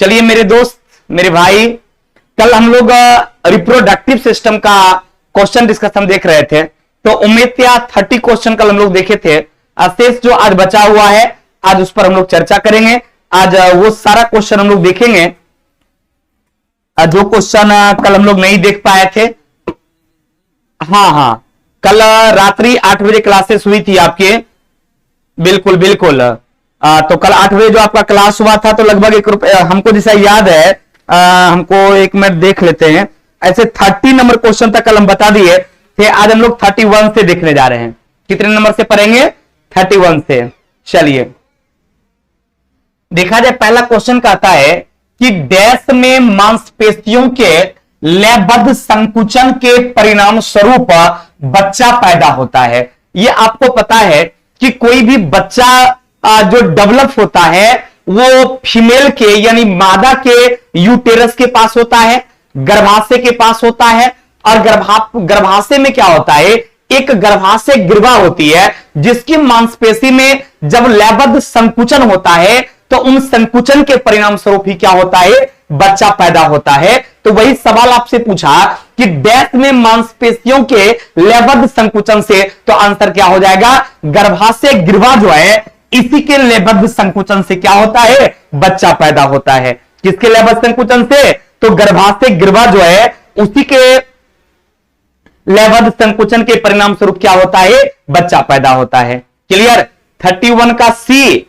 चलिए मेरे दोस्त, मेरे भाई, कल हम लोग रिप्रोडक्टिव सिस्टम का क्वेश्चन डिस्कशन देख रहे थे। तो उम्मीद थी 30 क्वेश्चन कल हम लोग देखे थे। शेष जो आज बचा हुआ है आज उस पर हम लोग चर्चा करेंगे। आज वो सारा क्वेश्चन हम लोग देखेंगे जो क्वेश्चन कल हम लोग नहीं देख पाए थे। हाँ, कल रात्रि 8 बजे क्लासेस हुई थी आपके। बिल्कुल बिल्कुल। तो कल 8 बजे जो आपका क्लास हुआ था तो लगभग 1 रुपये हमको जैसा याद है, हमको 1 मिनट देख लेते हैं। ऐसे 30 नंबर क्वेश्चन तक कल हम बता दिए थे। आज हम लोग 31 से देखने जा रहे हैं। कितने नंबर से पढ़ेंगे? 31 से। चलिए देखा जाए, पहला क्वेश्चन कहता है कि डैश में मांसपेशियों के लयबद्ध संकुचन के परिणाम स्वरूप बच्चा पैदा होता है। यह आपको पता है कि कोई भी बच्चा जो डेवलप होता है वो फीमेल के यानी मादा के यूटेरस के पास होता है, गर्भाशय के पास होता है। और गर्भाशय में क्या होता है? एक गर्भाशय ग्रीवा होती है जिसकी मांसपेशी में जब लयबद्ध संकुचन होता है तो उन संकुचन के परिणाम स्वरूप ही क्या होता है? बच्चा पैदा होता है। तो वही सवाल आपसे पूछा कि डैश में मांसपेशियों के लयबद्ध संकुचन से, तो आंसर क्या हो जाएगा? गर्भाशय ग्रीवा जो है इसी के लयबद्ध संकुचन से क्या होता है? बच्चा पैदा होता है। किसके लयबद्ध संकुचन से? तो गर्भाशय ग्रीवा जो है उसी के लयबद्ध संकुचन के परिणाम स्वरूप क्या होता है? बच्चा पैदा होता है। क्लियर? 31 का सी।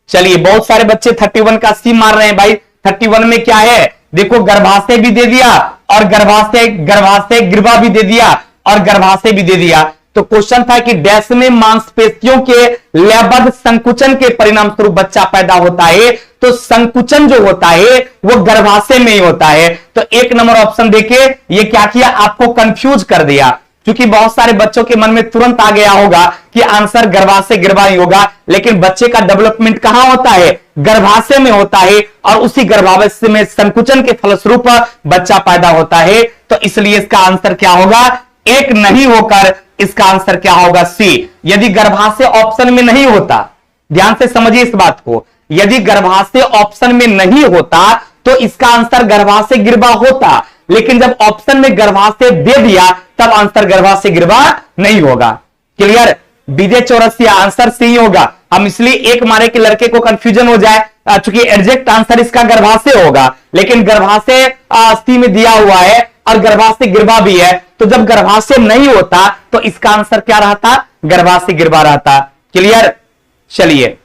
चलिए बहुत सारे बच्चे 31 का सी मार रहे हैं भाई। 31 में क्या है? देखो गर्भाशय भी दे दिया और गर्भाशय ग्रीवा भी दे दिया और गर्भाशय भी दे दिया। तो क्वेश्चन था कि डैश में मांसपेशियों के लयबद्ध संकुचन के परिणाम स्वरूप बच्चा पैदा होता है। तो संकुचन जो होता है वो गर्भाशय में ही होता है। तो 1 नंबर ऑप्शन देके ये क्या किया? आपको कंफ्यूज कर दिया। क्योंकि बहुत सारे बच्चों के मन में तुरंत आ गया होगा कि आंसर गर्भाशय ग्रीवा ही होगा, लेकिन बच्चे का डेवलपमेंट कहां होता है? गर्भाशय में होता है और उसी गर्भाशय में संकुचन के फलस्वरूप बच्चा पैदा होता है। तो इसलिए इसका आंसर क्या होगा? 1 नहीं होकर इसका आंसर क्या होगा? सी। यदि गर्भाशय ऑप्शन में नहीं होता, ध्यान से समझिए इस बात को, यदि गर्भाशय ऑप्शन में नहीं होता तो इसका आंसर गर्भाशय ग्रीवा होता, लेकिन जब ऑप्शन में गर्भाशय दे दिया तब आंसर गर्भाशय ग्रीवा नहीं होगा। क्लियर? बीजे चौरसिया आंसर सी होगा। हम इसलिए 1 मारे के लड़के को कंफ्यूजन हो जाए, चूंकि एग्जैक्ट आंसर इसका गर्भाशय होगा, लेकिन गर्भाशय सी में दिया हुआ है और गर्भाशय ग्रीवा भी है। तो जब गर्भाशय नहीं होता तो इसका आंसर क्या रहता? गर्भाशय ग्रीवा रहता। क्लियर? चलिए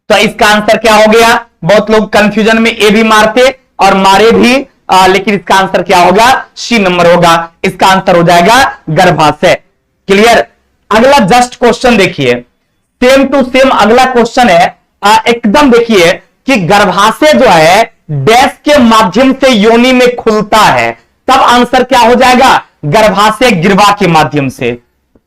तो इसका आंसर क्या हो गया? बहुत लोग कंफ्यूजन में ए भी मारते और मारे भी, लेकिन इसका आंसर क्या होगा? सी नंबर होगा। इसका आंसर हो जाएगा गर्भाशय। क्लियर? अगला जस्ट क्वेश्चन देखिए, सेम टू सेम अगला क्वेश्चन है। एकदम देखिए कि गर्भाशय जो है डैश के माध्यम से योनि में खुलता है, तब आंसर क्या हो जाएगा? गर्भाशय ग्रीवा के माध्यम से।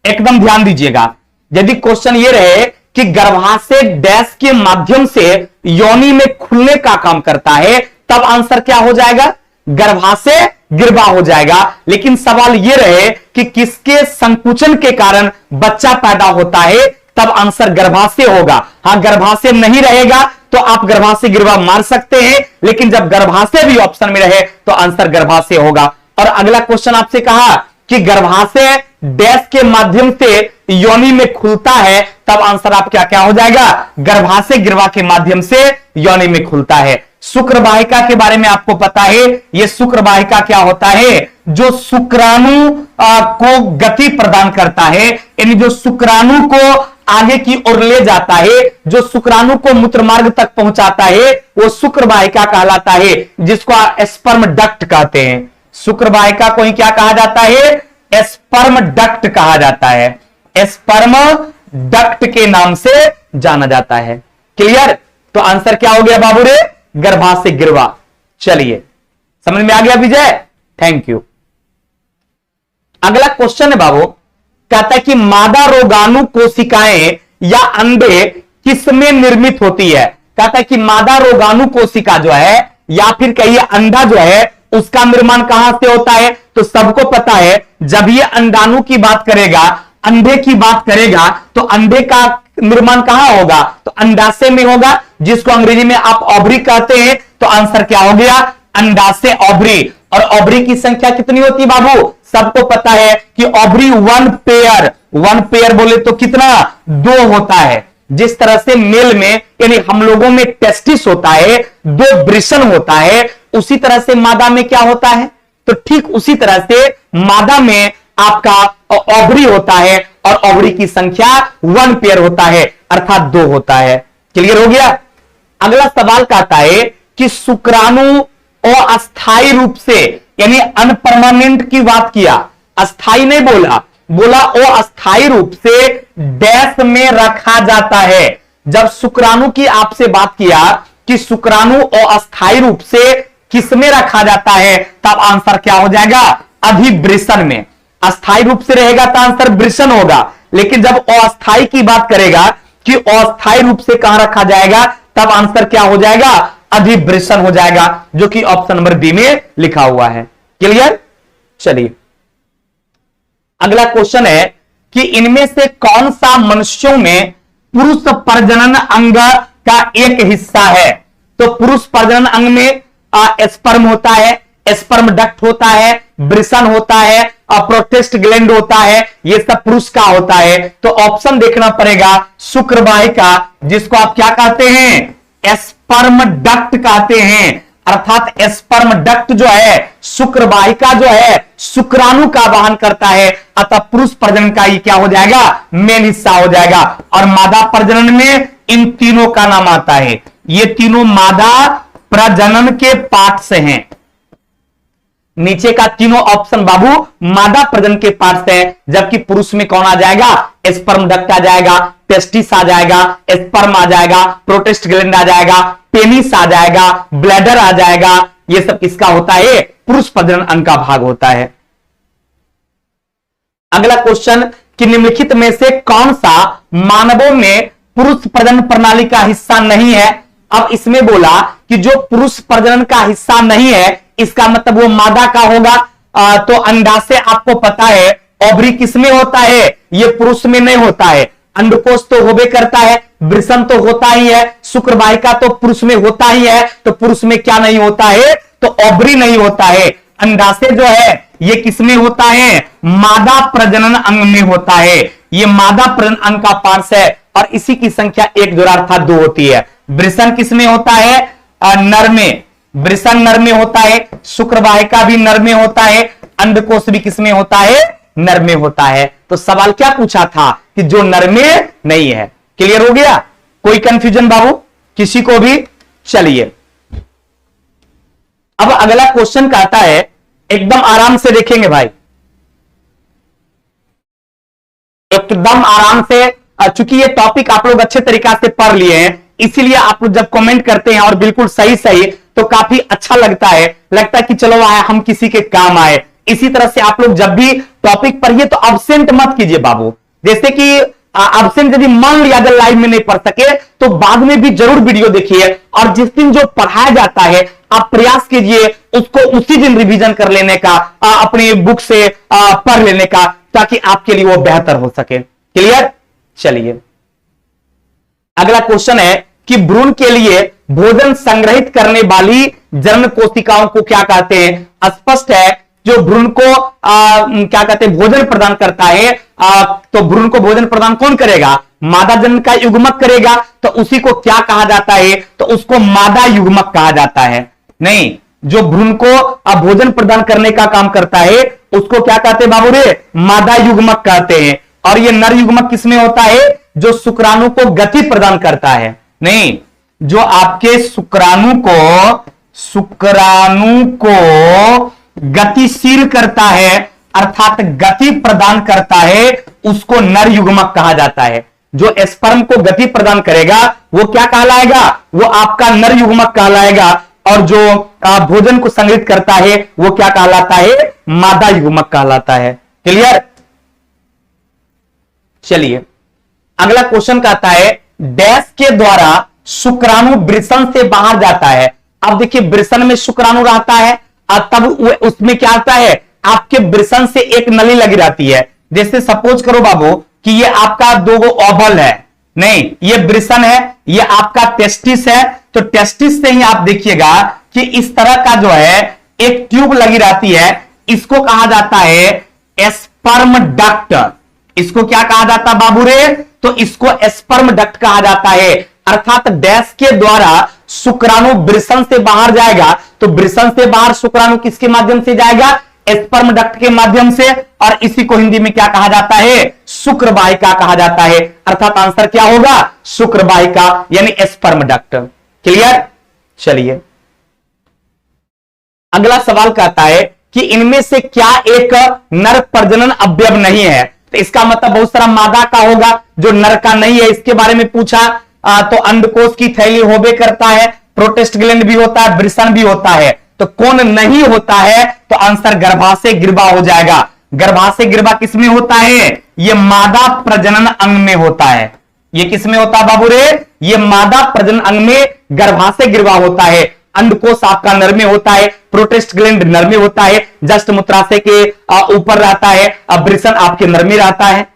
एकदम ध्यान दीजिएगा, यदि क्वेश्चन ये रहे कि गर्भाशय डैश के माध्यम से योनि में खुलने का काम करता है, तब आंसर क्या हो जाएगा? गर्भाशय ग्रीवा हो जाएगा। लेकिन सवाल यह रहे कि किसके संकुचन के कारण बच्चा पैदा होता है, तब आंसर गर्भाशय होगा। हां, गर्भाशय नहीं रहेगा तो आप गर्भाशय ग्रीवा मार सकते हैं, लेकिन जब गर्भाशय भी ऑप्शन में रहे तो आंसर गर्भाशय होगा। और अगला क्वेश्चन आपसे कहा कि गर्भाशय डैश के माध्यम से योनि में खुलता है, तब आंसर आप क्या क्या हो जाएगा? गर्भाशय ग्रीवा के माध्यम से योनि में खुलता है। शुक्रवाहिका के बारे में आपको पता है, यह शुक्रवाहिका क्या होता है? जो शुक्राणु को गति प्रदान करता है, यानी जो शुक्राणु को आगे की ओर ले जाता है, जो शुक्राणु को मूत्र मार्ग तक पहुंचाता है, वो शुक्रवाहिका कहलाता है, जिसको स्पर्म डक्ट कहते हैं। शुक्रवाहिका को ही क्या कहा जाता है? स्पर्म डक्ट कहा जाता है। स्पर्म डक्ट के नाम से जाना जाता है। क्लियर? तो आंसर क्या हो गया बाबू रे? गर्भाशय ग्रीवा। चलिए समझ में आ गया विजय? Thank you. अगला क्वेश्चन है बाबू, कहता है कि मादा रोगाणु कोशिकाएं या अंडे किसमें निर्मित होती है? कहता है कि मादा रोगाणु कोशिका जो है या फिर कहिए अंडा जो है उसका निर्माण कहां से होता है? तो सबको पता है, जब ये अंडाणु की बात करेगा, अंडे की बात करेगा, तो अंडे का निर्माण कहां होगा? तो अंडाशय में होगा, जिसको अंग्रेजी में आप ओवरी कहते हैं। तो आंसर क्या हो गया? अंडाशय ओवरी। और ओवरी की संख्या कितनी होती है बाबू? सबको पता है कि ओवरी वन पेयर बोले तो कितना? 2 होता है। जिस तरह से मेल में यानी हम लोगों में टेस्टिस होता है, 2 वृषण होता है, उसी तरह से मादा में क्या होता है? तो ठीक उसी तरह से मादा में आपका ओवरी होता है और ओवरी की संख्या 1 पेयर होता है, अर्थात 2 होता है। क्लियर हो गया? अगला सवाल कहता है कि शुक्राणु अस्थायी रूप से यानी अनपरमानेंट की बात किया, अस्थायी नहीं बोला अस्थायी रूप से डैश में रखा जाता है। जब शुक्राणु की आपसे बात किया कि शुक्राणु अस्थायी रूप से किसमें रखा जाता है, तब आंसर क्या हो जाएगा? अधिवृषण में। अस्थायी रूप से रहेगा तो आंसर वृषण होगा, लेकिन जब अस्थायी की बात करेगा कि अस्थायी रूप से कहां रखा जाएगा, तब आंसर क्या हो जाएगा? अधिवृषण हो जाएगा, जो कि ऑप्शन नंबर बी में लिखा हुआ है। क्लियर? चलिए अगला क्वेश्चन है कि इनमें से कौन सा मनुष्यों में पुरुष प्रजनन अंग का एक हिस्सा है? तो पुरुष प्रजनन अंग में स्पर्म होता है, स्पर्म डक्ट होता है, वृषण होता है, प्रोस्टेट ग्लैंड होता है, ये सब पुरुष का होता है। तो ऑप्शन देखना पड़ेगा शुक्रवाहिका, जिसको आप क्या कहते हैं? स्पर्म डक्ट कहते हैं। अर्थात स्पर्म डक्ट जो है, शुक्रवाहिका जो है, शुक्राणु का वहन करता है, अतः पुरुष प्रजनन का ये क्या हो जाएगा? मेन हिस्सा हो जाएगा। और मादा प्रजनन में इन तीनों का नाम आता है। ये तीनों मादा प्रजनन के पार्ट से हैं। नीचे का तीनों ऑप्शन बाबू मादा प्रजनन के पार्ट से है, जबकि पुरुष में कौन आ जाएगा? स्पर्म डक्ट आ जाएगा, टेस्टिस आ जाएगा, स्पर्म आ जाएगा, प्रोस्टेट ग्लैंड आ जाएगा, पेनिस आ जाएगा, ब्लैडर आ जाएगा। ये सब किसका होता है? पुरुष प्रजनन अंग का भाग होता है। अगला क्वेश्चन कि निम्नलिखित में से कौन सा मानवों में पुरुष प्रजनन प्रणाली का हिस्सा नहीं है? अब इसमें बोला कि जो पुरुष प्रजनन का हिस्सा नहीं है, इसका मतलब वो मादा का होगा। तो अंडाशय आपको पता है, ओवरी किसमें होता है? ये पुरुष में नहीं होता है। अंडकोश तो होबे करता है, वृषण तो होता ही है, शुक्रवाहिका तो पुरुष में होता ही है। तो पुरुष में क्या नहीं होता है? तो ओवरी नहीं होता है। अंडाशय जो है ये किसमें होता है? मादा प्रजनन अंग में होता है। ये मादा प्रजनन अंग का पार्ट है और इसी की संख्या 1 जोड़ा अर्थात 2 होती है। वृषण किसमें होता है? नर में। वृषण नर में होता है, शुक्रवाहिका भी नर में होता है, अंडकोश भी किसमें होता है? नर में होता है। तो सवाल क्या पूछा था कि जो नर में नहीं है। क्लियर हो गया? कोई कंफ्यूजन बाबू किसी को भी? चलिए अब अगला क्वेश्चन कहता है, एकदम आराम से देखेंगे भाई, एकदम आराम से, चूंकि ये टॉपिक आप लोग अच्छे तरीका से पढ़ लिए हैं, इसीलिए आप लोग जब कमेंट करते हैं और बिल्कुल सही तो काफी अच्छा लगता है कि चलो हम किसी के काम आए। इसी तरह से आप लोग जब भी टॉपिक पढ़िए तो अब्सेंट मत कीजिए बाबू। जैसे कि अब्सेंट यदि मान लिया अगर लाइव में नहीं पढ़ सके तो बाद में भी जरूर वीडियो देखिए, और जिस दिन जो पढ़ाया जाता है आप प्रयास कीजिए उसको उसी दिन रिवीजन कर लेने का, अपनी बुक से पढ़ लेने का, ताकि आपके लिए वो बेहतर हो सके। क्लियर? चलिए अगला क्वेश्चन है कि भ्रूण के लिए भोजन संग्रहित करने वाली जन्म कोशिकाओं को क्या कहते हैं? स्पष्ट है, जो भ्रूण को क्या कहते हैं? भोजन प्रदान करता है। तो भ्रूण को भोजन प्रदान कौन करेगा? मादा जन्म का युग्मक करेगा। तो उसी को क्या कहा जाता है? तो उसको मादा युग्मक कहा जाता है। नहीं, जो भ्रूण को भोजन प्रदान करने का काम करता है उसको क्या कहते हैं बाबू रे? मादा युग्मक कहते हैं। और ये नर युग्मक किसमें होता है? जो शुक्राणु को गति प्रदान करता है। नहीं, जो आपके शुक्राणु को गतिशील करता है, अर्थात गति प्रदान करता है, उसको नर युग्मक कहा जाता है। जो स्पर्म को गति प्रदान करेगा वो क्या कहलाएगा? वो आपका नर युग्मक कहलाएगा। और जो भोजन को संग्रहित करता है वो क्या कहलाता है? मादा युग्मक कहलाता है। क्लियर? चलिए अगला क्वेश्चन कहता है, डैश के द्वारा शुक्राणु वृषण से बाहर जाता है। अब देखिए वृषण में शुक्राणु रहता है, तब उसमें क्या आता है? आपके वृषण से एक नली लगी रहती है। जैसे सपोज करो बाबू कि ये आपका 2 ओवल है, नहीं, ये वृषण है, ये आपका टेस्टिस है। तो टेस्टिस से ही आप देखिएगा कि इस तरह का जो है एक ट्यूब लगी रहती है, इसको कहा जाता है स्पर्म डक्ट। इसको क्या कहा जाता है बाबू रे? तो इसको स्पर्म डक्ट कहा जाता है। अर्थात डैश के द्वारा शुक्राणु वृषण से बाहर जाएगा, तो वृषण से बाहर शुक्राणु किसके माध्यम से जाएगा? स्पर्म डक्ट के माध्यम से। और इसी को हिंदी में क्या कहा जाता है? शुक्र वाहिका कहा जाता है। अर्थात आंसर क्या होगा? शुक्र वाहिका यानी स्पर्म डक्ट। क्लियर? चलिए अगला सवाल कहता है कि इनमें से क्या एक नर प्रजनन अवयव नहीं है? तो इसका मतलब बहुत सारा मादा का होगा जो नर का नहीं है, इसके बारे में पूछा। तो अंडकोश की थैली होबे करता है, प्रोटेस्ट ग्लैंड भी होता है, वृषण भी होता है। तो कौन नहीं होता है? तो आंसर गर्भाशय गिरवा हो जाएगा। गर्भाशय गिरवा किसमें होता है? यह मादा प्रजनन अंग में होता है। यह किसमें होता है बाबू रे? यह मादा प्रजनन अंग में गर्भाशय गिरवा होता है। अंडकोश आपका नर में होता है, प्रोटेस्ट ग्लैंड नर में होता है, जस्ट मूत्राशय के ऊपर रहता है, वृषण आपके नर में रहता है।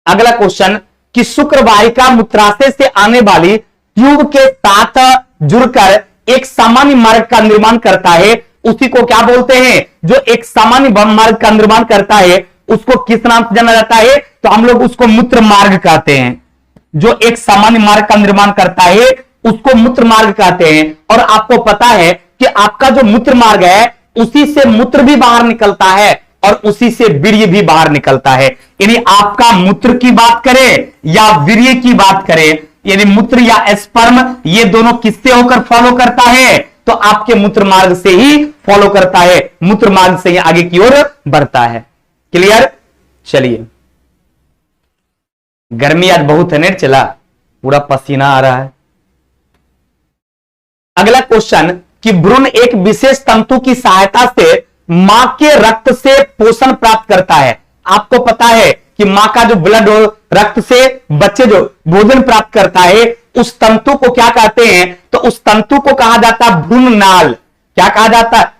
अगला क्वेश्चन कि शुक्र वाहिका मूत्राशय से आने वाली ट्यूब के साथ जुड़कर एक सामान्य मार्ग का निर्माण करता है, उसी को क्या बोलते हैं? जो एक सामान्य मार्ग का निर्माण करता है उसको किस नाम से जाना जाता है? तो हम लोग उसको मूत्र मार्ग कहते हैं। जो एक सामान्य मार्ग का निर्माण करता है उसको मूत्र मार्ग कहते हैं। और आपको पता है कि आपका जो मूत्र मार्ग है उसी से मूत्र भी बाहर निकलता है और उसी से वीर्य भी बाहर निकलता है। यानी आपका मूत्र की बात करें या वीर्य की बात करें, यानी मूत्र या स्पर्म, ये दोनों किससे होकर फॉलो करता है? तो आपके मूत्र मार्ग से ही फॉलो करता है, मूत्र मार्ग से ही आगे की ओर बढ़ता है। क्लियर? चलिए गर्मी आज बहुत है, नेट चला, पूरा पसीना आ रहा है। अगला क्वेश्चन कि भ्रूण एक विशेष तंतु की सहायता से मां के रक्त से पोषण प्राप्त करता है। आपको पता है कि मां का जो ब्लड रक्त से बच्चे जो भोजन प्राप्त करता है उस तंतु को क्या कहते हैं? तो उस तंतु को कहा जाता है भ्रूण नाल। क्या कहा जाता है?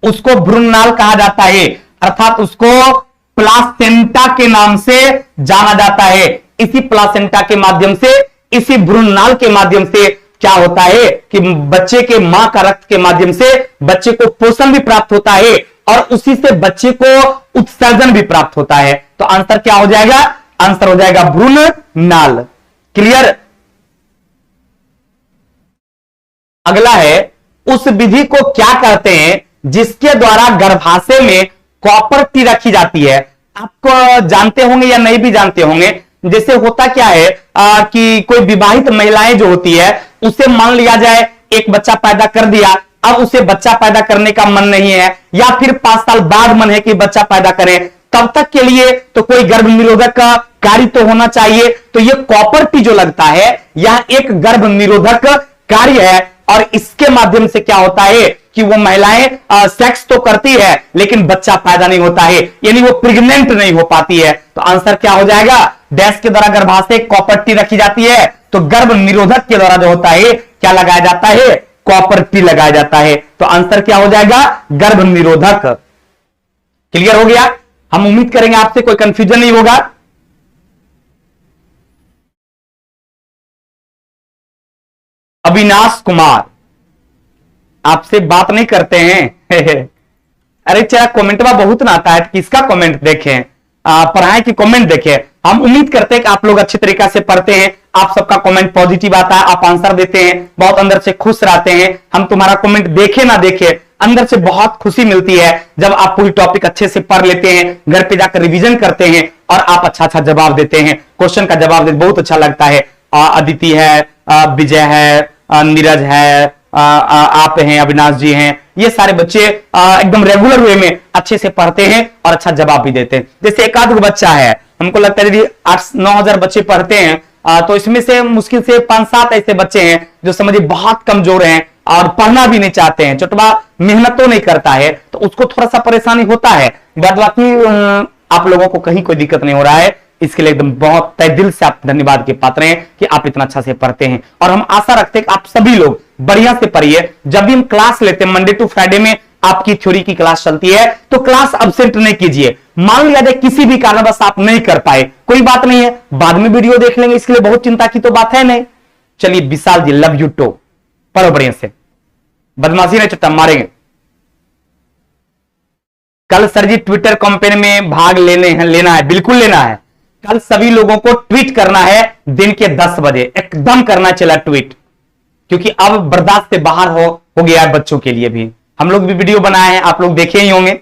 उसको भ्रूण नाल कहा जाता है। अर्थात उसको प्लासेंटा के नाम से जाना जाता है। इसी प्लासेंटा के माध्यम से, इसी भ्रूण नाल के माध्यम से क्या होता है कि बच्चे के मां का रक्त के माध्यम से बच्चे को पोषण भी प्राप्त होता है और उसी से बच्चे को उत्सर्जन भी प्राप्त होता है। तो आंसर क्या हो जाएगा? आंसर हो जाएगा भ्रूण नाल। क्लियर? अगला है उस विधि को क्या कहते हैं जिसके द्वारा गर्भाशय में कॉपर टी रखी जाती है? आपको जानते होंगे या नहीं भी जानते होंगे। जैसे होता क्या है कि कोई विवाहित महिलाएं जो होती है उसे मान लिया जाए एक बच्चा पैदा कर दिया, अब उसे बच्चा पैदा करने का मन नहीं है या फिर 5 साल बाद मन है कि बच्चा पैदा करें, तब तक के लिए तो कोई गर्भ निरोधक का कार्य तो होना चाहिए। तो ये कॉपर टी जो लगता है यह एक गर्भ निरोधक कार्य है और इसके माध्यम से क्या होता है कि वो महिलाएं सेक्स तो करती है लेकिन बच्चा पैदा नहीं होता है, यानी वो प्रेग्नेंट नहीं हो पाती है। तो आंसर क्या हो जाएगा? डैश के द्वारा गर्भाशय कॉपर टी रखी जाती है, तो गर्भ निरोधक के द्वारा जो होता है क्या लगाया जाता है? कॉपर टी लगाया जाता है। तो आंसर क्या हो जाएगा? गर्भ निरोधक। क्लियर हो गया? हम उम्मीद करेंगे आपसे कोई कंफ्यूजन नहीं होगा। अविनाश कुमार आपसे बात नहीं करते हैं अरे चला कमेंट में बहुत ना आता है, किसका कमेंट देखें, पढ़ाएं कि कमेंट देखें। हम उम्मीद करते हैं कि आप लोग अच्छी तरीके से पढ़ते हैं, आप सबका कमेंट पॉजिटिव आता है, आप आंसर देते हैं, बहुत अंदर से खुश रहते हैं। हम तुम्हारा कमेंट देखे ना देखे अंदर से बहुत खुशी मिलती है जब आप पूरी टॉपिक अच्छे से पढ़ लेते हैं, घर पे जाकर रिवीजन करते हैं और आप अच्छा अच्छा जवाब देते हैं, क्वेश्चन का जवाब देते, बहुत अच्छा लगता है। अदिति है, विजय है, नीरज है, आप हैं, अविनाश जी हैं, ये सारे बच्चे एकदम रेगुलर वे में अच्छे से पढ़ते हैं और अच्छा जवाब भी देते हैं। जैसे एक आध बच्चा है, हमको लगता है यदि 8-9 हजार बच्चे पढ़ते हैं तो इसमें से मुश्किल से 5-7 ऐसे बच्चे हैं जो समझिए बहुत कमजोर हैं और पढ़ना भी नहीं चाहते हैं, छोटा मेहनत तो नहीं करता है, तो उसको थोड़ा सा परेशानी होता है। बाकी आप लोगों को कहीं कोई दिक्कत नहीं हो रहा है, इसके लिए एकदम बहुत तहे दिल से आप धन्यवाद के पात्र हैं कि आप इतना अच्छा से पढ़ते हैं। और हम आशा रखते हैं कि आप सभी लोग बढ़िया से पढ़िए। जब भी हम क्लास लेते हैं मंडे टू फ्राइडे में आपकी थ्योरी की क्लास चलती है, तो क्लास अब्सेंट नहीं कीजिए। मान लिया जाए किसी भी कारणवश आप नहीं कर पाए, कोई बात नहीं है, बाद में वीडियो देख लेंगे, इसके लिए बहुत चिंता की तो बात है नहीं। चलिए विशाल जी, लव यू टू, पढ़ो बढ़िया से, बदमाशी नहीं चुट्टा मारेंगे। कल सर जी ट्विटर कैंपेन में भाग लेना है, बिल्कुल लेना है। कल सभी लोगों को ट्वीट करना है दिन के 10 बजे, एकदम करना चला ट्वीट, क्योंकि अब बर्दाश्त से बाहर हो गया है बच्चों के लिए भी। हम लोग भी वीडियो बनाए हैं, आप लोग देखे ही होंगे,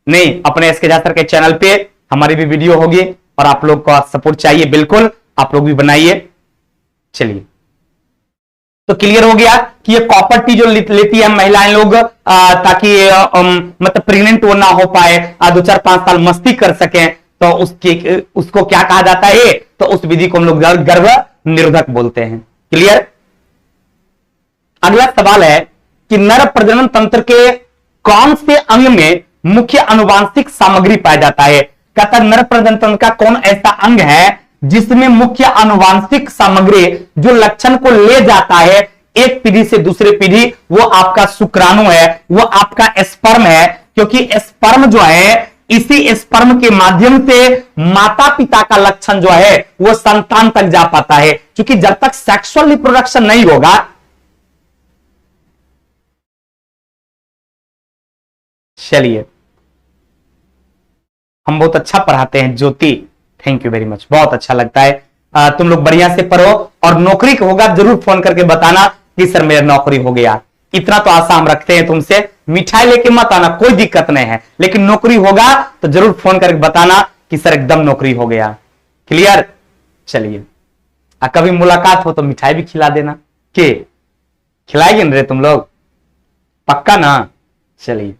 नहीं अपने एसके झा सर के चैनल पे हमारी भी वीडियो होगी, और आप लोग का सपोर्ट चाहिए, बिल्कुल आप लोग भी बनाइए। चलिए, तो क्लियर हो गया कि ये कॉपर टी जो लेती है महिलाएं लोग, ताकि मतलब प्रेग्नेंट वो ना हो पाए, 2-4-5 साल मस्ती कर सकें, तो उसको क्या कहा जाता है, तो उस विधि को हम लोग गर्भ निरोधक बोलते हैं। क्लियर। अगला सवाल है कि नर प्रजनन तंत्र के कौन से अंग में मुख्य आनुवांशिक सामग्री पाया जाता है। कहता नर प्रजनन तंत्र का कौन ऐसा अंग है जिसमें मुख्य आनुवांशिक सामग्री जो लक्षण को ले जाता है एक पीढ़ी से दूसरे पीढ़ी, वो आपका शुक्राणु है, वो आपका स्पर्म है। क्योंकि स्पर्म जो है, इसी स्पर्म के माध्यम से माता पिता का लक्षण जो है वो संतान तक जा पाता है। क्योंकि जब तक सेक्सुअल रिप्रोडक्शन नहीं होगा, चलिए हम बहुत अच्छा पढ़ाते हैं ज्योति, थैंक यू वेरी मच, बहुत अच्छा लगता है। तुम लोग बढ़िया से पढ़ो, और नौकरी का होगा जरूर फोन करके बताना कि सर मेरा नौकरी हो गया। इतना तो आशा हम रखते हैं तुमसे, मिठाई लेके मत आना, कोई दिक्कत नहीं है, लेकिन नौकरी होगा तो जरूर फोन करके बताना कि सर एकदम नौकरी हो गया। क्लियर। चलिए, कभी मुलाकात हो तो मिठाई भी खिला देना, के खिलाएंगे ना रे तुम लोग, पक्का ना। चलिए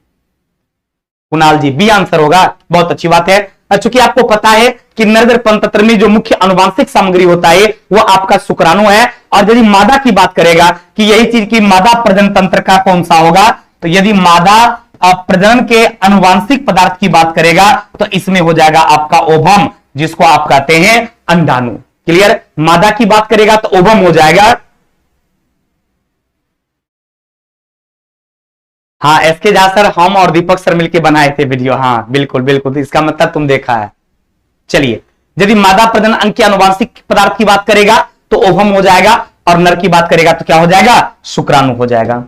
कुणाल जी, बी आंसर होगा, बहुत अच्छी बात है। चूंकि आपको पता है कि नरगर्भ तंत्र में जो मुख्य आनुवांशिक सामग्री होता है वो आपका शुक्राणु है। और यदि मादा की बात करेगा कि यही चीज की मादा प्रजनन तंत्र का कौन सा होगा, तो यदि मादा प्रजनन के आनुवांशिक पदार्थ की बात करेगा तो इसमें हो जाएगा आपका ओवम, जिसको आप कहते हैं अंडाणु। क्लियर। मादा की बात करेगा तो ओवम हो जाएगा। हाँ एसके झा सर, हम और दीपक सर मिलकर बनाए थे वीडियो, हाँ बिल्कुल बिल्कुल, तो इसका मतलब तुम देखा है। चलिए, यदि मादा प्रजनन अंग के आनुवांशिक पदार्थ की बात करेगा तो ओवम हो जाएगा, और नर की बात करेगा तो क्या हो जाएगा, शुक्राणु हो जाएगा।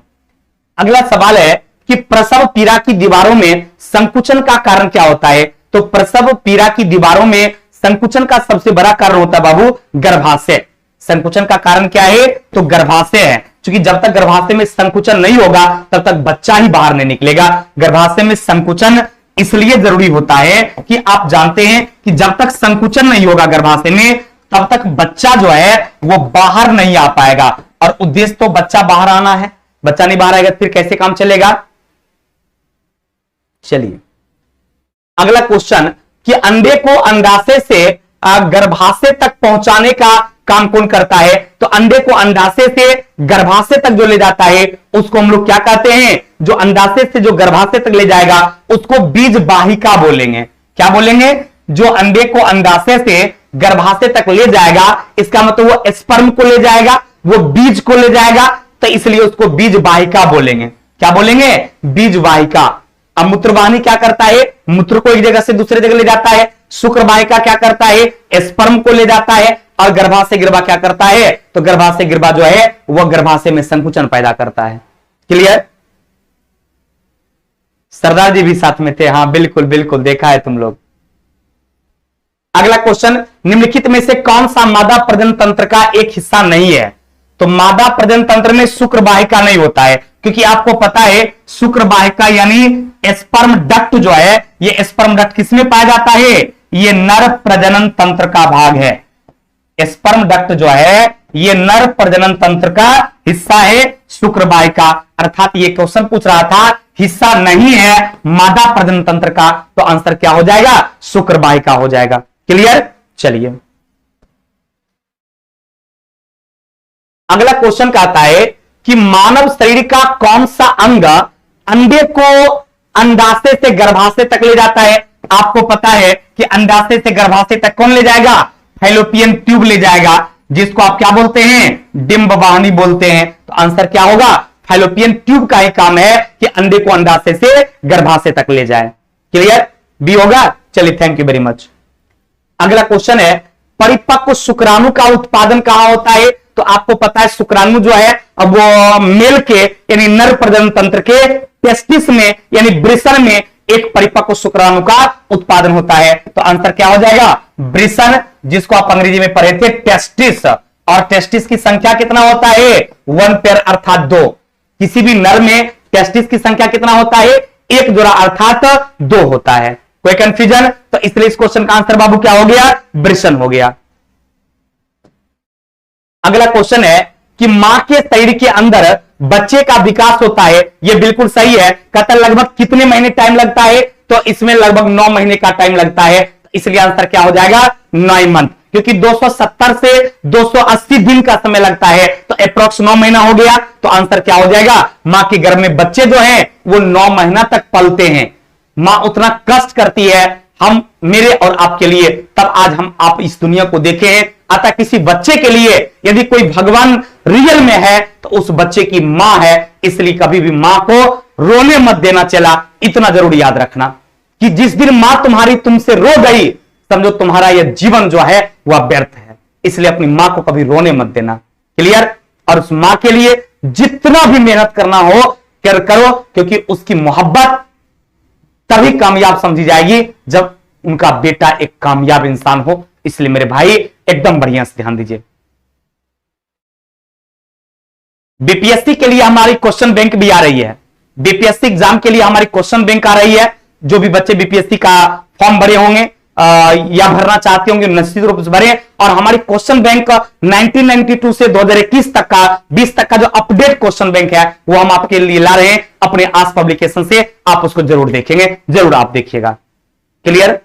अगला सवाल है कि प्रसव पीड़ा की दीवारों में संकुचन का कारण क्या होता है। तो प्रसव पीड़ा की दीवारों में संकुचन का सबसे बड़ा कारण होता है बाबू गर्भाशय। संकुचन का कारण क्या है, तो गर्भाशय है। क्योंकि जब तक गर्भाशय में संकुचन नहीं होगा तब तक बच्चा ही बाहर नहीं निकलेगा। गर्भाशय में संकुचन इसलिए जरूरी होता है कि आप जानते हैं कि जब तक संकुचन नहीं होगा गर्भाशय में तब तक बच्चा जो है वो बाहर नहीं आ पाएगा। और उद्देश्य तो बच्चा बाहर आना है, बच्चा नहीं बाहर आएगा फिर कैसे काम चलेगा। चलिए अगला क्वेश्चन कि अंडे को अंडाशय से गर्भाशय तक पहुंचाने का काम कौन करता है। तो अंडे को अंडाशय से गर्भाशय तक जो ले जाता है उसको हम लोग क्या कहते हैं, जो अंडाशय से जो गर्भाशय तक ले जाएगा उसको बीज वाहिका बोलेंगे। क्या बोलेंगे, जो अंडे को अंडाशय से गर्भाशय तक ले जाएगा इसका मतलब वो स्पर्म को ले जाएगा, वो बीज को ले जाएगा, तो इसलिए उसको बीज वाहिका बोलेंगे। क्या बोलेंगे, बीज वाहिका। अब मूत्रवाहिनी क्या करता है, मूत्र को एक जगह से दूसरे जगह ले जाता है। शुक्र वाहिका क्या करता है, स्पर्म को ले जाता है। और गर्भाशय गिरवा क्या करता है, तो गर्भाशय गिरवा जो है वह गर्भाशय में संकुचन पैदा करता है। क्लियर। सरदार जी भी साथ में थे, हाँ बिल्कुल बिल्कुल देखा है तुम लोग। अगला क्वेश्चन, निम्नलिखित में से कौन सा मादा प्रजनन तंत्र का एक हिस्सा नहीं है। तो मादा प्रजनन तंत्र में शुक्र वाहिका नहीं होता है, क्योंकि आपको पता है शुक्र वाहिका यानी स्पर्म डक्ट जो है, ये स्पर्म डक्ट किसमें पाया जाता है, ये नर प्रजनन तंत्र का भाग है। स्पर्म डक्ट जो है ये नर प्रजनन तंत्र का हिस्सा है शुक्र वाहिका। अर्थात ये क्वेश्चन पूछ रहा था हिस्सा नहीं है मादा प्रजनन तंत्र का, तो आंसर क्या हो जाएगा, शुक्र वाहिका हो जाएगा। क्लियर। चलिए अगला क्वेश्चन कहता है कि मानव शरीर का कौन सा अंग अंडे को अंडाशय से गर्भाशय तक ले जाता है। आपको पता है कि अंडाशय से गर्भाशय तक कौन ले जाएगा, फैलोपियन ट्यूब ले जाएगा, जिसको आप क्या बोलते हैं, डिंब वाहिनी बोलते हैं। तो आंसर क्या होगा, फैलोपियन ट्यूब का ही काम है कि अंडे को अंडाशय से गर्भाशय तक ले जाए। क्लियर? बी होगा। चलिए, थैंक यू वेरी मच। अगला क्वेश्चन है, परिपक्व शुक्राणु का उत्पादन कहां होता है? तो आपको पता है शुक्राणु जो है अब वो मेल के यानी नर प्रजनन तंत्र के टेस्टिस में यानी वृषण में एक परिपक्व शुक्राणु का उत्पादन होता है। तो आंसर क्या हो जाएगा? वृषण, जिसको आप अंग्रेजी में पढ़े थे टेस्टिस। और टेस्टिस की संख्या कितना होता है? 1 पेयर अर्थात 2। किसी भी नर में टेस्टिस की संख्या कितना होता है? 1 जोड़ा अर्थात 2 होता है। कोई कंफ्यूजन? तो इसलिए इस क्वेश्चन का आंसर बाबू क्या हो गया? वृषण हो गया। अगला क्वेश्चन है कि मां के शरीर के अंदर बच्चे का विकास होता है। यह बिल्कुल सही है। कहता लगभग कितने महीने टाइम लगता है? तो इसमें लगभग 9 महीने का टाइम लगता है। इसलिए आंसर क्या हो जाएगा? 9 मंथ, क्योंकि 270 से 280 दिन का समय लगता है, तो अप्रोक्स 9 महीना हो गया। तो आंसर क्या हो जाएगा? मां के गर्भ में बच्चे जो हैं वो 9 महीना तक पलते हैं। मां उतना कष्ट करती है हम मेरे और आपके लिए, तब आज हम आप इस दुनिया को देखे हैं। अतः किसी बच्चे के लिए यदि कोई भगवान रियल में है तो उस बच्चे की मां है। इसलिए कभी भी मां को रोने मत देना चला। इतना जरूर याद रखना कि जिस दिन मां तुम्हारी तुमसे रो गई, समझो तुम्हारा यह जीवन जो है वह व्यर्थ है। इसलिए अपनी मां को कभी रोने मत देना। क्लियर? और उस मां के लिए जितना भी मेहनत करना हो करो, क्योंकि उसकी मोहब्बत तभी कामयाब समझी जाएगी जब उनका बेटा एक कामयाब इंसान हो। इसलिए मेरे भाई एकदम बढ़िया से ध्यान दीजिए। बीपीएससी के लिए हमारी क्वेश्चन बैंक भी आ रही है। बीपीएससी एग्जाम के लिए हमारी क्वेश्चन बैंक आ रही है। जो भी बच्चे बीपीएससी का फॉर्म भरे होंगे या भरना चाहते होंगे निश्चित रूप से भरें। और हमारी क्वेश्चन बैंक 1992 से 2021 तक का 20 तक का जो अपडेट क्वेश्चन बैंक है वो हम आपके लिए ला रहे हैं अपने आस पब्लिकेशन से। आप उसको जरूर देखेंगे, जरूर आप देखिएगा। क्लियर?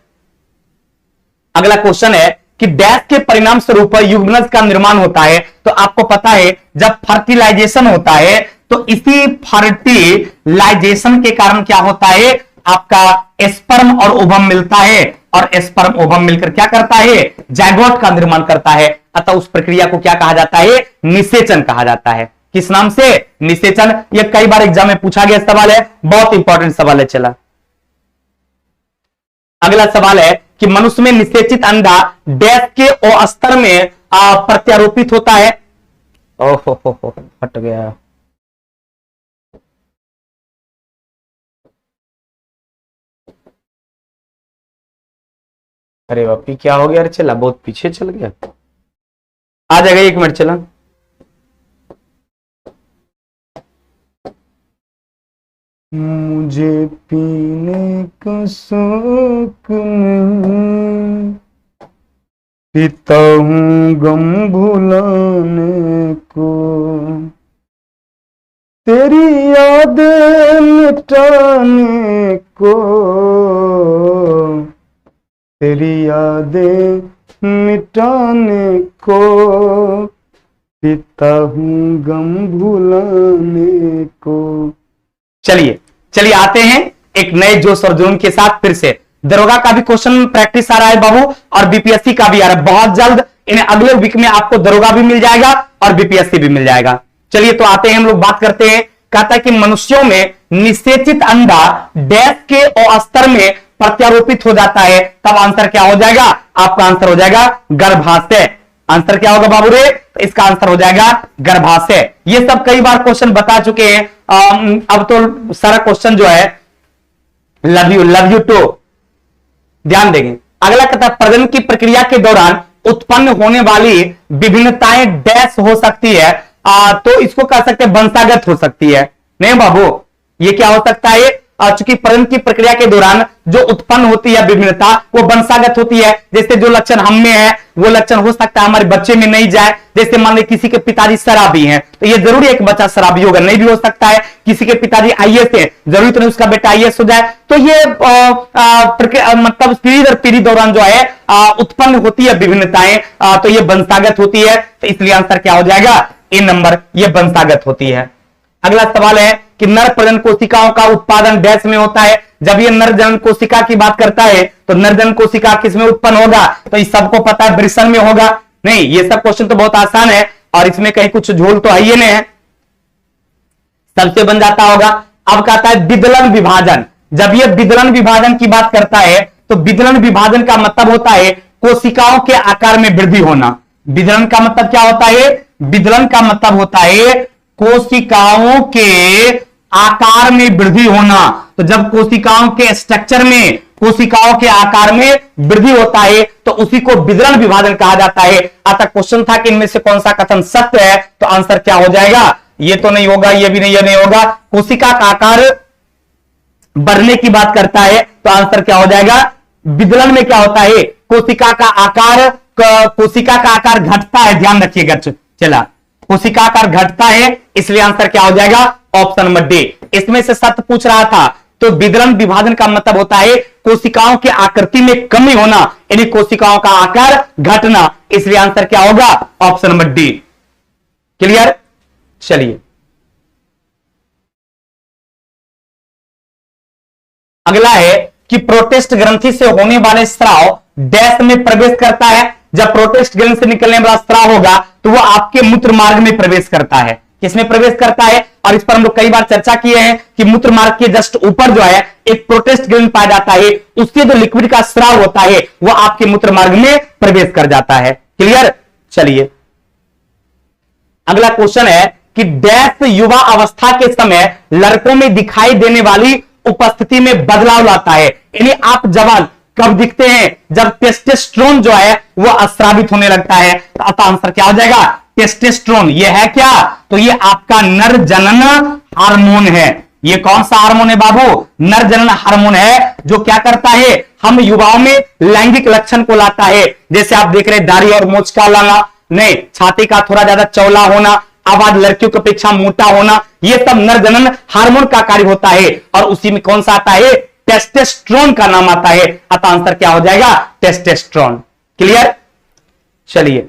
अगला क्वेश्चन है कि डैश के परिणाम स्वरूप युग्मनज का निर्माण होता है। तो आपको पता है जब फर्टिलाइजेशन होता है तो इसी फर्टिलाइजेशन के कारण क्या होता है? आपका स्पर्म और ओवम मिलता है, और स्पर्म ओवम मिलकर क्या करता है? जायगोट का निर्माण करता है। अतः उस प्रक्रिया को क्या कहा जाता है? निषेचन कहा जाता है। किस नाम से? निषेचन। यह कई बार एग्जाम में पूछा गया सवाल है, बहुत इंपॉर्टेंट सवाल है। चला, अगला सवाल है कि मनुष्य में निषेचित अंडा डैश के ओ स्तर में प्रत्यारोपित होता है। ओहो हट गया। अरे बापी क्या हो गया? अरे चला, बहुत पीछे चल गया। आ जाएगा, 1 मिनट चला। मुझे पीने का शौक नहीं, पीता हूँ गम भुलाने को, तेरी यादें मिटाने को, तेरी यादें मिटाने को, पीता हूँ गम भुलाने को। चलिए आते हैं एक नए जोश और जुनून के साथ फिर से। दरोगा का भी क्वेश्चन प्रैक्टिस आ रहा है बाबू, और बीपीएससी का भी आ रहा है। बहुत जल्द इन्हें अगले वीक में आपको दरोगा भी मिल जाएगा और बीपीएससी भी मिल जाएगा। चलिए तो आते हैं, हम लोग बात करते हैं। कहता है कि मनुष्यों में निषेचित अंडा डैश के ओ स्तर में प्रत्यारोपित हो जाता है, तब आंसर क्या हो जाएगा? आपका आंसर हो जाएगा गर्भाशय। आंसर क्या होगा बाबू रे? तो इसका आंसर हो जाएगा गर्भाशय। ये सब कई बार क्वेश्चन बता चुके हैं। अब तो सारा क्वेश्चन जो है लव यू टू ध्यान देंगे। अगला कहता है प्रजनन की प्रक्रिया के दौरान उत्पन्न होने वाली विभिन्नताएं डैश हो सकती है। तो इसको कह सकते हैं वंशागत हो सकती है। नहीं बाबू, ये क्या हो सकता है? चूंकि प्रजनन की प्रक्रिया के दौरान जो उत्पन्न होती है विभिन्नता वो वंशागत होती है। जैसे जो लक्षण हम में है वो लक्षण हो सकता है हमारे बच्चे में नहीं जाए। जैसे मान लीजिए किसी के पिताजी शराबी हैं तो ये जरूरी एक बच्चा शराबी होगा, नहीं भी हो सकता है। किसी के पिताजी आईएएस है, जरूरी तो नहीं उसका बेटा आईएएस हो जाए। तो ये मतलब पीढ़ी दर पीढ़ी दौरान जो है उत्पन्न होती है विभिन्नताएं, तो ये वंशागत होती है। तो इसलिए आंसर क्या हो जाएगा? ए नंबर, ये वंशागत होती है। अगला सवाल है कि नर प्रजनन कोशिकाओं का उत्पादन डैश में होता है। जब ये नर जनन कोशिका की बात करता है तो नर जनन कोशिका किसमें उत्पन्न होगा? तो इस सबको पता है वृषण में होगा। नहीं, ये सब क्वेश्चन तो बहुत आसान है और इसमें कहीं कुछ झोल तो है ही नहीं है। तब से बन जाता होगा। अब कहता है विदलन विभाजन। जब ये विदलन विभाजन की बात करता है तो विदलन विभाजन का मतलब होता है कोशिकाओं के आकार में वृद्धि होना। विदलन का मतलब क्या होता है? विदलन का मतलब होता है कोशिकाओं के आकार में वृद्धि होना। तो जब कोशिकाओं के स्ट्रक्चर में, कोशिकाओं के आकार में वृद्धि होता है तो उसी को विदलन विभाजन कहा जाता है। अतः क्वेश्चन था कि इनमें से कौन सा कथन सत्य है, तो आंसर क्या हो जाएगा? ये तो नहीं होगा, ये भी नहीं, ये नहीं होगा। कोशिका का आकार बढ़ने की बात करता है तो आंसर क्या हो जाएगा? विदलन में क्या होता है? कोशिका का आकार घटता है। ध्यान रखिएगा, चला कोशिका आकार घटता है, इसलिए आंसर क्या हो जाएगा? Option number D. इसमें से सत्य पूछ रहा था तो विदलन विभाजन का मतलब होता है कोशिकाओं की आकृति में कमी होना, यानी कोशिकाओं का आकार घटना, इसलिए आंसर क्या होगा? Option number D. क्लियर? चलिए अगला है कि प्रोटेस्ट ग्रंथि से होने वाले स्राव डैश में प्रवेश करता है। जब प्रोटेस्ट ग्रंथि से निकलने वाला स्राव होगा तो वो आपके मूत्र मार्ग में प्रवेश करता है। किसमें प्रवेश करता है? और इस पर हम लोग कई बार चर्चा किए हैं कि मूत्र मार्ग के जस्ट ऊपर जो है एक प्रोटेस्ट ग्रंथि पाया जाता है, उससे जो लिक्विड का स्राव होता है वो आपके मूत्र मार्ग में प्रवेश कर जाता है। क्लियर? चलिए अगला क्वेश्चन है कि डैश युवा अवस्था के समय लड़कों में दिखाई देने वाली उपस्थिति में बदलाव लाता है। यानी आप जवान कब दिखते हैं? जब टेस्टोस्टेरोन जो है वो अस्रावित होने लगता है। तो अतः आंसर क्या हो जाएगा? टेस्टोस्टेरोन। ये है क्या? तो ये आपका नर जनन हार्मोन है। ये कौन सा हार्मोन है बाबू? नर जनन हार्मोन है, जो क्या करता है? हम युवाओं में लैंगिक लक्षण को लाता है। जैसे आप देख रहे हैं दाढ़ी और मूंछ का लाना, नहीं, छाती का थोड़ा ज्यादा चौला होना, आवाज लड़कियों की अपेक्षा मोटा होना, ये सब नर जनन हार्मोन का कार्य होता है। और उसी में कौन सा आता है? टेस्टोस्टेरोन का नाम आता है। अतः आंसर क्या हो जाएगा? टेस्टोस्टेरोन। क्लियर? चलिए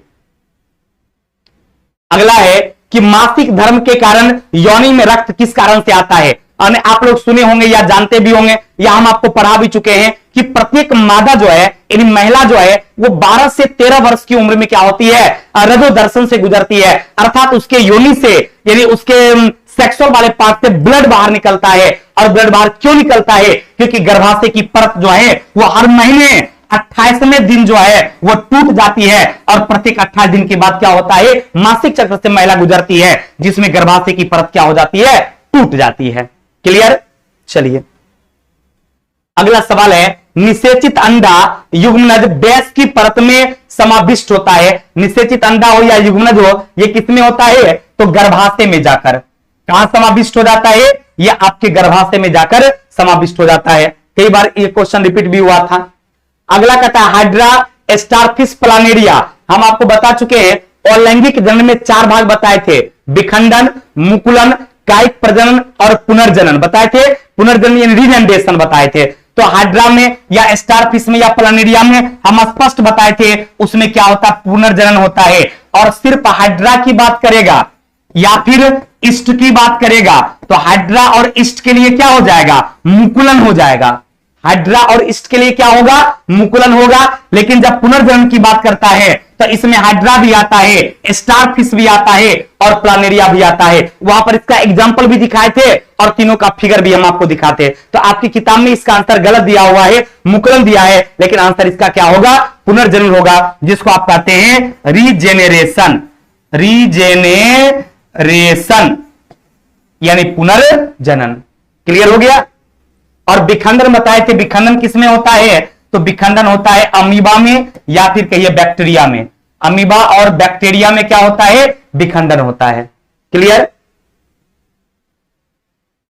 अगला है कि मासिक धर्म के कारण योनि में रक्त किस कारण से आता है? आप लोग सुने होंगे या जानते भी होंगे या हम आपको पढ़ा भी चुके हैं कि प्रत्येक मादा जो है, यानी महिला जो है, वो 12 से 13 वर्ष की उम्र में क्या होती है? रजो दर्शन से गुजरती है। अर्थात उसके योनि से, यानी उसके सेक्सुअल वाले पार्ट से ब्लड बाहर निकलता है। और ब्लड बाहर क्यों निकलता है? क्योंकि गर्भाशय की परत जो है वो हर महीने 28वें दिन जो है वो टूट जाती है। और प्रत्येक 28 दिन के बाद क्या होता है? मासिक चक्र से महिला गुजरती है, जिसमें गर्भाशय की परत क्या हो जाती है? टूट जाती है। क्लियर? चलिए अगला सवाल है, निषेचित अंडा युग्मनज डैश की परत में समाविष्ट होता है। निषेचित अंडा हो या युग्मनज हो, ये किसमें होता है? तो गर्भाशय में जाकर। कहां समाविष्ट हो जाता है? ये आपके गर्भाशय में जाकर समाविष्ट हो जाता है। कई बार ये क्वेश्चन रिपीट भी हुआ था। अगला कहता है हाइड्रा स्टारफिश प्लानेरिया। हम आपको बता चुके हैं और लैंगिक जनन में 4 भाग बताए थे: विखंडन, मुकुलन, कायिक प्रजनन और पुनर्जनन बताए थे। पुनर्जनन यानी रीजेनरेशन बताए थे। तो हाइड्रा में या स्टारफिश में या प्लानेरिया में हम स्पष्ट बताए थे, उसमें क्या होता है? पुनर्जनन होता है। और सिर्फ हाइड्रा की बात करेगा या फिर इस्ट की बात करेगा तो हाइड्रा और इस्ट के लिए क्या हो जाएगा? मुकुलन हो जाएगा। हाइड्रा और इस्ट के लिए क्या होगा? मुकुलन होगा। लेकिन जब पुनर्जनन की बात करता है तो इसमें हाइड्रा भी आता है, स्टारफिश भी आता है और प्लानेरिया भी आता है। वहां पर इसका एग्जाम्पल भी दिखाए थे और तीनों का फिगर भी हम आपको दिखाते। तो आपकी किताब में इसका आंसर गलत दिया हुआ है, मुकुलन दिया है, लेकिन आंसर इसका क्या होगा? पुनर्जनन होगा, जिसको आप कहते हैं रीजेनेरेशन। रीजेनेरेशन यानी पुनर्जनन। क्लियर हो गया? और विखंडन बताए थे। विखंडन किसमें होता है? तो विखंडन होता है अमीबा में या फिर कहिए बैक्टीरिया में। अमीबा और बैक्टीरिया में क्या होता है? विखंडन होता है। क्लियर?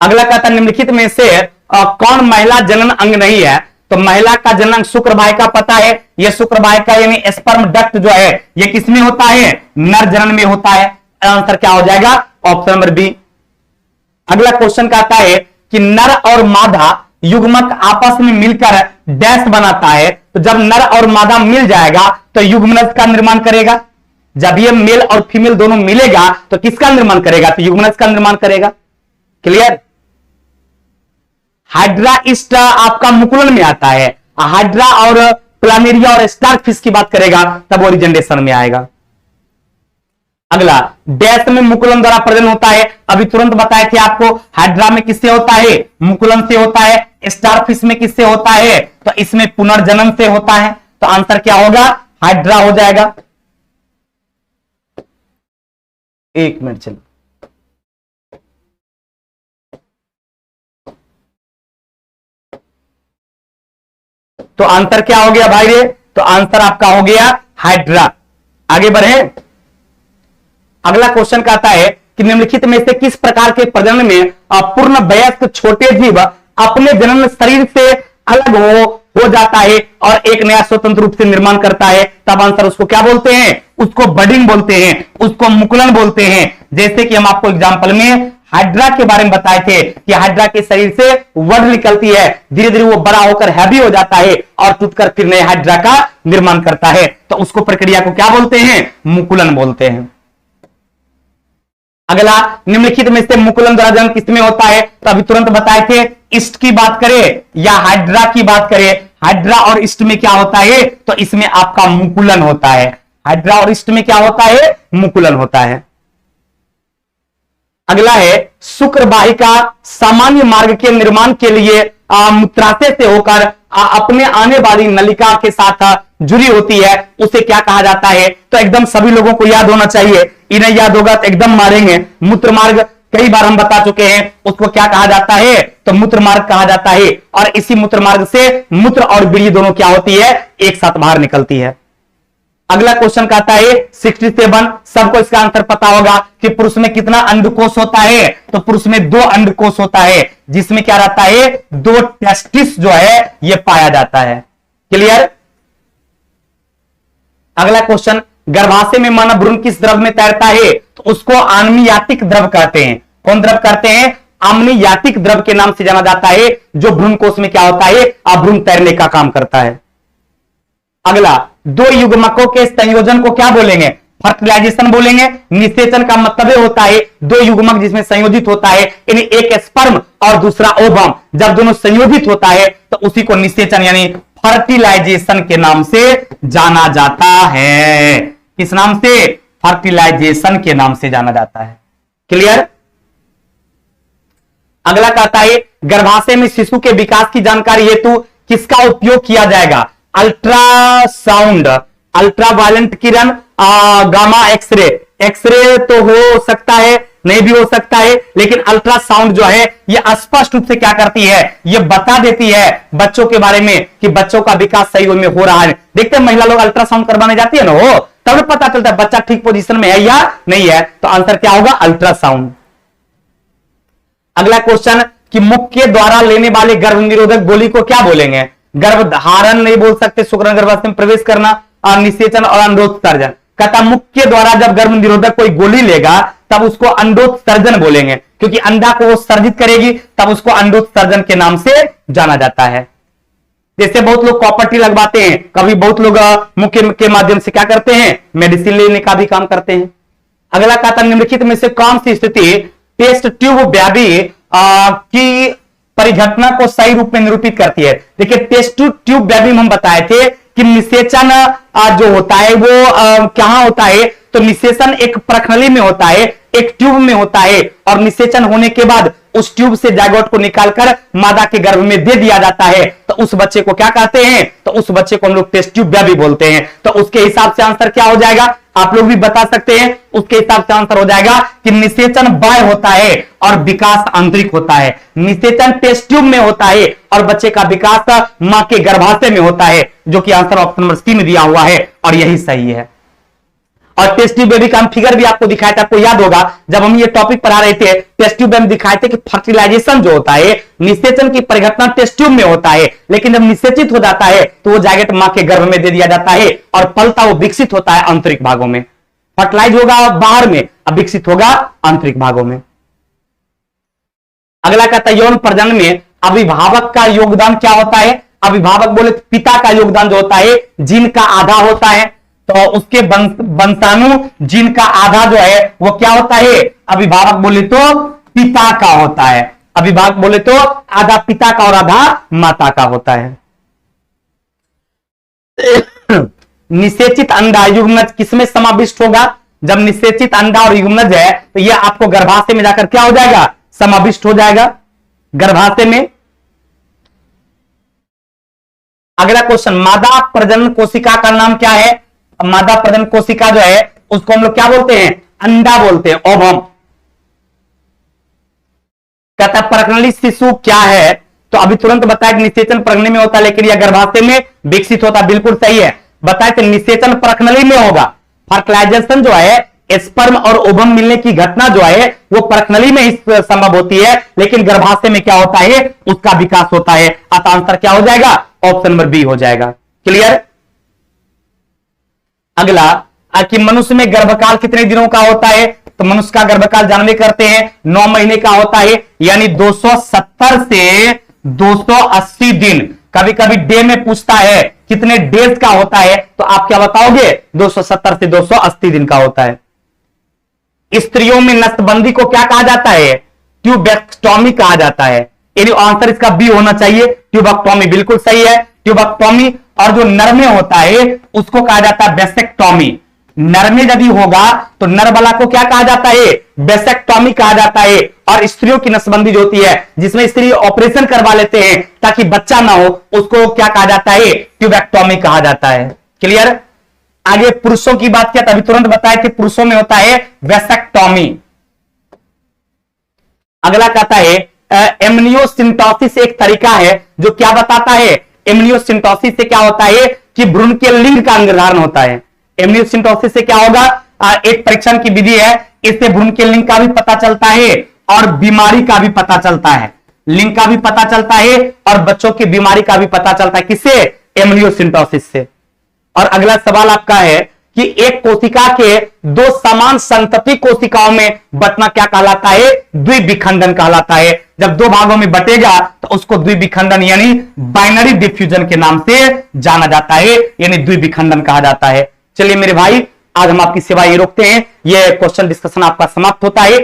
अगला कहता है निम्नलिखित में से कौन महिला जनन अंग नहीं है? तो महिला का जनन अंग शुक्रवाहिका पता है। यह शुक्रवाहिका यानी स्पर्म डक्ट जो है यह किसमें होता है? नर जनन में होता है। आंसर क्या हो जाएगा? Option number B. अगला क्वेश्चन कहता है कि नर और मादा युग्मक आपस में मिलकर डैश बनाता है। तो जब नर और मादा मिल जाएगा तो युग्मनज का निर्माण करेगा। जब ये मेल और फीमेल दोनों मिलेगा तो किसका निर्माण करेगा? तो युग्मनज का निर्माण करेगा। क्लियर? हाइड्रा इस्ट आपका मुकुलन में आता है। हाइड्रा और प्लानेरिया और स्टारफिश की बात करेगा तब वो रीजेनरेशन में आएगा। अगला, डैश में मुकुलन द्वारा प्रजनन होता है, अभी तुरंत बताए थे आपको। हाइड्रा में किससे होता है? मुकुलन से होता है। स्टारफिश में किससे होता है? तो इसमें पुनर्जन्म से होता है। तो आंसर क्या होगा? हाइड्रा हो जाएगा। एक मिनट चलो, तो आंसर क्या हो गया भाई रे? तो आंसर आपका हो गया हाइड्रा। आगे बढ़े, अगला क्वेश्चन कहता है कि निम्नलिखित में से किस प्रकार के प्रजनन में पूर्ण वयस्क छोटे जीव अपने जनन शरीर से अलग हो जाता है और एक नया स्वतंत्र रूप से निर्माण करता है? तब आंसर उसको क्या बोलते हैं? उसको बडिंग बोलते हैं, उसको मुकुलन बोलते हैं। जैसे कि हम आपको एग्जांपल में हाइड्रा के बारे में बताए थे कि हाइड्रा के शरीर से वड निकलती है, धीरे धीरे वो बड़ा होकर हैवी हो जाता है और टूटकर फिर नए हाइड्रा का निर्माण करता है। तो उसको प्रक्रिया को क्या बोलते हैं? मुकुलन बोलते हैं। अगला, निम्नलिखित में से मुकुलन द्वारा जन्म किसमें होता है? तो अभी तुरंत बताए थे, ईस्ट की बात करें या हाइड्रा की बात करें, हाइड्रा और ईस्ट में क्या होता है? तो इसमें आपका मुकुलन होता है। हाइड्रा और ईस्ट में क्या होता है? मुकुलन होता है। अगला है, शुक्र वाहिका सामान्य मार्ग के निर्माण के लिए मूत्राशय से होकर अपने आने वाली नलिका के साथ जुड़ी होती है, उसे क्या कहा जाता है? तो एकदम सभी लोगों को याद होना चाहिए, इन्हें याद होगा तो एकदम मारेंगे। मूत्र मार्ग कई बार हम बता चुके हैं, उसको क्या कहा जाता है? तो मूत्र मार्ग कहा जाता है। और इसी मूत्र मार्ग से मूत्र और बीड़ी दोनों क्या होती है? एक साथ बाहर निकलती है। अगला क्वेश्चन कहता है 67, सबको इसका आंसर पता होगा कि पुरुष में कितना अंडकोश होता है? तो पुरुष में 2 अंडकोश होता है, जिसमें क्या रहता है? 2 टेस्टिस जो है ये पाया जाता है। क्लियर? अगला क्वेश्चन, गर्भाशय में मानव भ्रूण किस द्रव में तैरता है? तो उसको आम्लयातिक द्रव कहते हैं। कौन द्रव कहते हैं? आम्लयातिक द्रव के नाम से जाना जाता है, जो भ्रूण कोश में क्या होता है? भ्रूण तैरने का काम करता है। अगला, 2 युग्मकों के संयोजन को क्या बोलेंगे? फर्टिलाइजेशन बोलेंगे। निषेचन का मतलब होता है 2 युग्मक जिसमें संयोजित होता है, यानी एक स्पर्म और दूसरा ओवम, जब दोनों संयोजित होता है तो उसी को निषेचन यानी फर्टिलाइजेशन के नाम से जाना जाता है। किस नाम से? फर्टिलाइजेशन के नाम से जाना जाता है। क्लियर? अगला कहता है, गर्भाशय में शिशु के विकास की जानकारी हेतु किसका उपयोग किया जाएगा? अल्ट्रासाउंड, अल्ट्रावायलेंट किरण, गामा एक्सरे। एक्सरे तो हो सकता है, नहीं भी हो सकता है, लेकिन अल्ट्रासाउंड जो है ये स्पष्ट रूप से क्या करती है? ये बता देती है बच्चों के बारे में कि बच्चों का विकास सही में हो रहा है। देखते हैं महिला लोग अल्ट्रासाउंड करवाने जाती है ना, हो तब पता चलता है बच्चा ठीक पोजीशन में है या नहीं है। तो आंसर क्या होगा? अल्ट्रासाउंड। अगला क्वेश्चन कि मुख के द्वारा लेने वाले गर्भ निरोधक गोली को क्या बोलेंगे? गर्भ धारण नहीं बोल सकते, शुक्राणु गर्भाशय में प्रवेश करना, निषेचन और अंडोत्सर्जन। कहता मुख के द्वारा जब गर्भ निरोधक कोई गोली लेगा तब उसको अंडोत्सर्जन बोलेंगे, क्योंकि अंडा को वो सर्जित करेगी, तब उसको अंडोत्सर्जन के नाम से जाना जाता है। जैसे बहुत लोग कॉपर लगवाते हैं, कभी बहुत लोग मुख के माध्यम से क्या करते हैं? मेडिसिन लेने का भी काम करते हैं। अगला कहता निम्नलिखित में से कौन सी स्थिति टेस्ट ट्यूब व्याधि की परिघटना को सही रूप में निरूपित करती है? देखिए, टेस्ट ट्यूब व्याधि में हम बताए थे कि निषेचन जो होता है वो कहां होता है? तो निषेचन एक प्रखनली में होता है, एक ट्यूब में होता है, और निषेचन होने के बाद उस ट्यूब से जायगोट को निकालकर मादा के गर्भ में दे दिया जाता है। तो उस बच्चे को क्या कहते हैं? तो उस बच्चे को हम लोग टेस्ट ट्यूब बेबी बोलते हैं। तो उसके हिसाब से आंसर क्या हो जाएगा? आप लोग भी बता सकते हैं। उसके हिसाब से आंसर हो जाएगा कि निषेचन बाह्य होता है और विकास आंतरिक होता है। निषेचन टेस्ट ट्यूब में होता है और बच्चे का विकास मां के गर्भाशय में होता है, जो कि आंसर ऑप्शन नंबर सी में दिया हुआ है और यही सही है। और टेस्ट ट्यूब बेबी का हम फिगर भी आपको दिखाया था, आपको याद होगा जब हम ये टॉपिक पढ़ा रहे थे, टेस्ट ट्यूब में दिखाए थे कि फर्टिलाइजेशन जो होता है, निषेचन की परिघटना टेस्ट ट्यूब में होता है, लेकिन जब निषेचित हो जाता है तो वो जायगोट मां के गर्भ में दे दिया जाता है और फलता वो विकसित होता है आंतरिक भागों में। फर्टिलाइज होगा बाहर में, अब विकसित होगा आंतरिक भागों में। अगला कहता है यौन प्रजनन में अभिभावक का योगदान क्या होता है? अभिभावक बोले पिता का योगदान जो होता है जीन का आधा होता है, तो उसके वंशाणु जीन का आधा जो है वो क्या होता है? अभिभावक बोले तो पिता का होता है। अभिभावक बोले तो आधा पिता का और आधा माता का होता है। निषेचित अंडा युग्मज किसमें समाविष्ट होगा? जब निषेचित अंडा और युग्मनज है तो यह आपको गर्भाशय में जाकर क्या हो जाएगा, समाविष्ट हो जाएगा गर्भाशय में। अगला क्वेश्चन, मादा प्रजनन कोशिका का नाम क्या है? मादा प्रजनन कोशिका जो है उसको हम लोग क्या बोलते हैं, अंडा बोलते हैं, ओवम। कहता परकनली शिशु क्या है? तो अभी तुरंत बताया कि निषेचन प्रकनली में होता है, लेकिन यह गर्भाशय में विकसित होता है, बिल्कुल सही है। बताए तो निषेचन प्रकनली में होगा। फर्टिलाइजेशन जो है, स्पर्म और ओवम मिलने की घटना जो है वो प्रकनली में ही संभव होती है, लेकिन गर्भाशय में क्या होता है, उसका विकास होता है। अतः आंसर क्या हो जाएगा, ऑप्शन नंबर बी हो जाएगा। क्लियर। अगला, कि मनुष्य में गर्भकाल कितने दिनों का होता है? तो मनुष्य का गर्भकाल जानवे करते हैं 9 महीने का होता है, यानी 270 से 280 दिन। कभी कभी डे में पूछता है कितने डेज का होता है, तो आप क्या बताओगे, 270 से 280 दिन का होता है। स्त्रियों में नसबंदी को क्या कहा जाता है, ट्यूबेक्टोमी कहा जाता है। यानी आंसर इसका बी होना चाहिए, ट्यूबेक्टोमी, बिल्कुल सही है, ट्यूबेक्टोमी। और जो नर में होता है उसको कहा जाता है वेसेक्टोमी। नर में यदि होगा तो नर वाला को क्या कहा जाता है, वेसेक्टोमी कहा जाता है। और स्त्रियों की नसबंदी जो होती है, जिसमें स्त्री ऑपरेशन करवा लेते हैं ताकि बच्चा ना हो, उसको क्या कहा जाता है, ट्यूबेक्टोमी कहा जाता है। क्लियर। आगे पुरुषों की बात किया, तभी तुरंत बताया कि पुरुषों में होता है वेसेक्टोमी। अगला कहता है एमनियोसिंटोसिस एक तरीका है जो क्या बताता है, एमनियोसिंटोसिस से क्या होता है कि भ्रूण के लिंग का निर्धारण होता है। एमनियोसिंटोसिस से क्या होगा, एक परीक्षण की विधि है, इससे भ्रूण के लिंग का भी पता चलता है और बीमारी का भी पता चलता है। लिंग का भी पता चलता है और बच्चों की बीमारी का भी पता चलता है, किससे, एमनियोसिंटोसिस से। और अगला सवाल आपका है कि एक कोशिका के दो समान संतति कोशिकाओं में बंटना क्या कहलाता है, द्विविखंडन कहलाता है। जब दो भागों में बटेगा तो उसको द्विविखंडन यानी बाइनरी डिफ्यूजन के नाम से जाना जाता है, यानी द्विविखंडन कहा जाता है। चलिए मेरे भाई, आज हम आपकी सेवा ये रोकते हैं, ये क्वेश्चन डिस्कशन आपका समाप्त होता है।